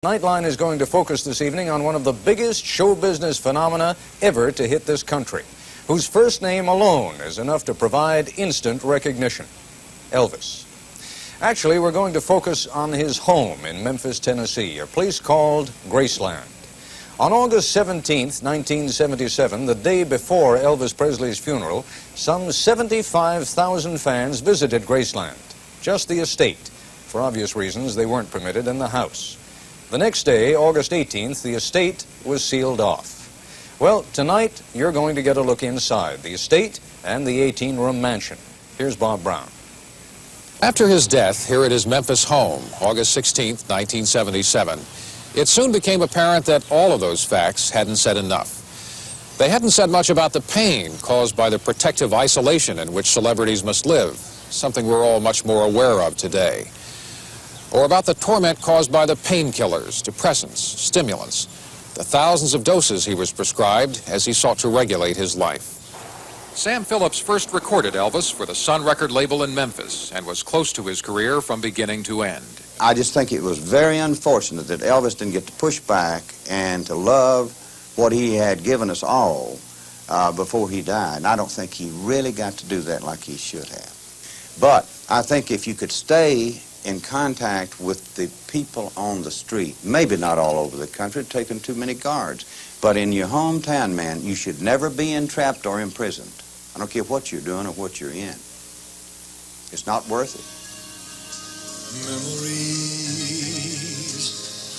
Nightline is going to focus this evening on one of the biggest show business phenomena ever to hit this country, whose first name alone is enough to provide instant recognition: Elvis. Actually, we're going to focus on his home in Memphis, Tennessee, a place called Graceland. On August 17th, 1977, the day before Elvis Presley's funeral, some 75,000 fans visited Graceland, just the estate. For obvious reasons, they weren't permitted in the house. The next day, August 18th, the estate was sealed off. Well, tonight, you're going to get a look inside the estate and the 18-room mansion. Here's Bob Brown. After his death here at his Memphis home, August 16th, 1977, it soon became apparent that all of those facts hadn't said enough. They hadn't said much about the pain caused by the protective isolation in which celebrities must live, something we're all much more aware of today. Or about the torment caused by the painkillers, depressants, stimulants, the thousands of doses he was prescribed as he sought to regulate his life. Sam Phillips first recorded Elvis for the Sun record label in Memphis and was close to his career from beginning to end. I just think it was very unfortunate that Elvis didn't get to push back and to love what he had given us all before he died. And I don't think he really got to do that like he should have. But I think if you could stay in contact with the people on the street, maybe not all over the country, taking too many guards, but in your hometown, man, you should never be entrapped or imprisoned. I don't care what you're doing or what you're in. It's not worth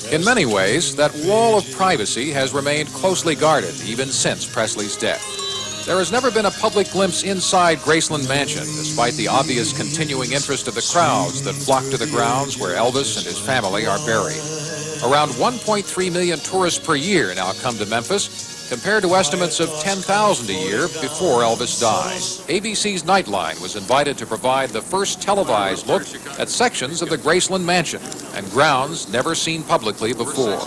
it. In many ways, that wall of privacy has remained closely guarded even since Presley's death. There has never been a public glimpse inside Graceland Mansion, despite the obvious continuing interest of the crowds that flock to the grounds where Elvis and his family are buried. Around 1.3 million tourists per year now come to Memphis, compared to estimates of 10,000 a year before Elvis died. ABC's Nightline was invited to provide the first televised look at sections of the Graceland Mansion and grounds never seen publicly before.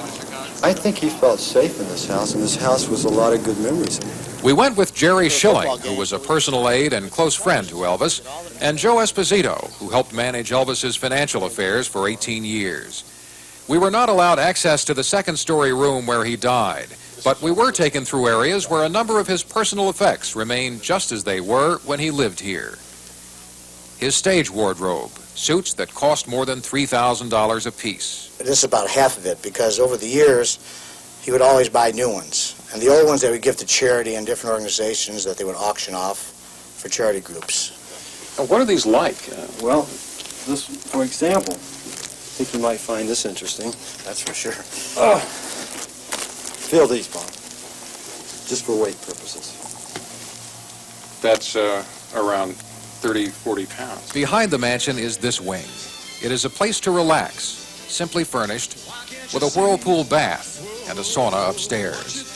I think he felt safe in this house, and this house was a lot of good memories. We went with Jerry Schilling, who was a personal aide and close friend to Elvis, and Joe Esposito, who helped manage Elvis's financial affairs for 18 years. We were not allowed access to the second-story room where he died, but we were taken through areas where a number of his personal effects remain just as they were when he lived here. His stage wardrobe, suits that cost more than $3,000 apiece. This is about half of it, because over the years, he would always buy new ones. And the old ones they would give to charity and different organizations that they would auction off for charity groups. What are these like? Well, this, for example, I think you might find this interesting. That's for sure. Feel these, Bob. Just for weight purposes. That's around 30, 40 pounds. Behind the mansion is this wing. It is a place to relax, simply furnished, with a whirlpool bath and a sauna upstairs.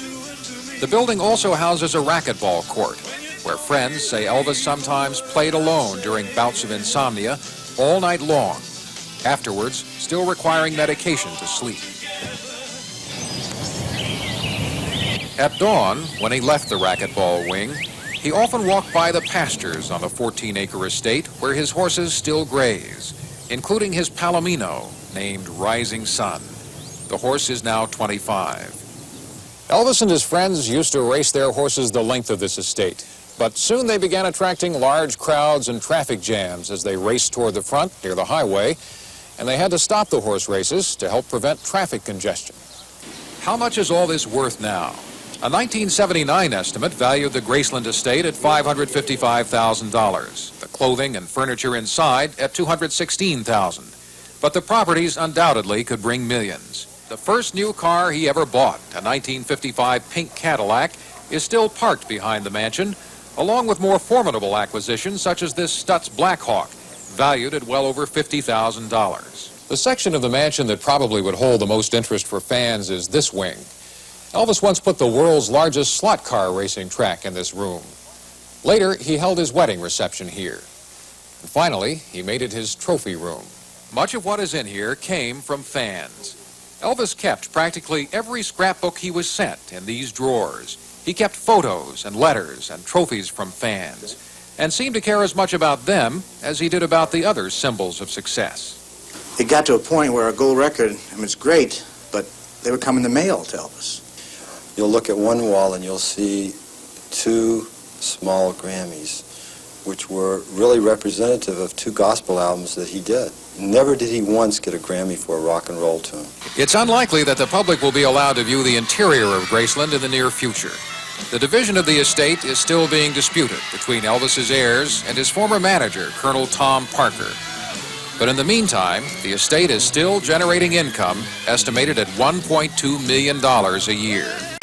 The building also houses a racquetball court, where friends say Elvis sometimes played alone during bouts of insomnia all night long, afterwards still requiring medication to sleep. At dawn, when he left the racquetball wing, he often walked by the pastures on the 14-acre estate where his horses still graze, including his Palomino, named Rising Sun. The horse is now 25. Elvis and his friends used to race their horses the length of this estate, but soon they began attracting large crowds and traffic jams as they raced toward the front near the highway, and they had to stop the horse races to help prevent traffic congestion. How much is all this worth now? A 1979 estimate valued the Graceland estate at $555,000, the clothing and furniture inside at $216,000. But the properties undoubtedly could bring millions. The first new car he ever bought, a 1955 pink Cadillac, is still parked behind the mansion, along with more formidable acquisitions such as this Stutz Blackhawk, valued at well over $50,000. The section of the mansion that probably would hold the most interest for fans is this wing. Elvis once put the world's largest slot car racing track in this room. Later, he held his wedding reception here. And finally, he made it his trophy room. Much of what is in here came from fans. Elvis kept practically every scrapbook he was sent in these drawers. He kept photos and letters and trophies from fans, and seemed to care as much about them as he did about the other symbols of success. It got to a point where a gold record, I mean, it's great, but they would come in the mail to Elvis. You'll look at one wall and you'll see 2 small Grammys, which were really representative of 2 gospel albums that he did. Never did he once get a Grammy for a rock and roll tune. It's unlikely that the public will be allowed to view the interior of Graceland in the near future. The division of the estate is still being disputed between Elvis's heirs and his former manager, Colonel Tom Parker. But in the meantime, the estate is still generating income estimated at $1.2 million a year.